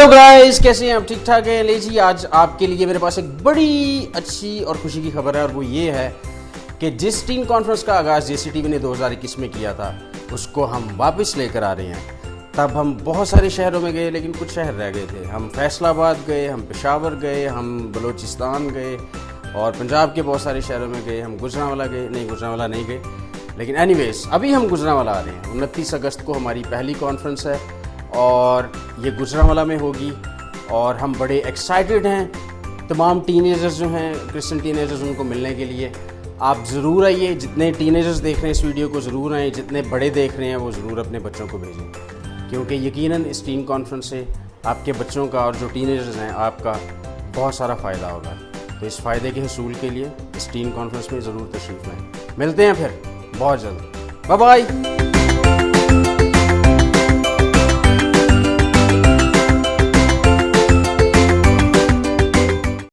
Hello guys, कैसे हैं आप? ठीक ठाक हैं? ले जी, आज आपके लिए मेरे पास एक बड़ी अच्छी और खुशी की खबर है और वो ये है कि जिस टीम कॉन्फ्रेंस का आगाज़ जेसीटीवी ने 2021 में किया था उसको हम वापस लेकर आ रहे हैं। तब हम बहुत सारे शहरों में गए लेकिन कुछ शहर रह गए थे। हम फैसलाबाद गए, हम पेशावर गए, हम बलूचिस्तान गए और पंजाब के बहुत सारे शहरों में गए। हम गुजरांवाला गए, नहीं गुजरांवाला नहीं गए, लेकिन एनीवेज अभी हम गुजरांवाला आ रहे हैं। 29 अगस्त को हमारी पहली कॉन्फ्रेंस है और ये गुजरांवाला में होगी और हम बड़े एक्साइटेड हैं। तमाम टीनेजर्स जो हैं, क्रिश्चियन टीनेजर्स, उनको मिलने के लिए आप ज़रूर आइए। जितने टीनेजर्स देख रहे हैं इस वीडियो को ज़रूर आएँ, जितने बड़े देख रहे हैं वो ज़रूर अपने बच्चों को भेजें, क्योंकि यकीनन इस टीन कॉन्फ्रेंस से आपके बच्चों का और जो टीनेजर्स हैं आपका बहुत सारा फ़ायदा होगा। तो इस फ़ायदे के हसूल के लिए इस टीन कॉन्फ्रेंस में ज़रूर तशरीफ़ लाएँ। मिलते हैं फिर बहुत जल्द। Bye bye.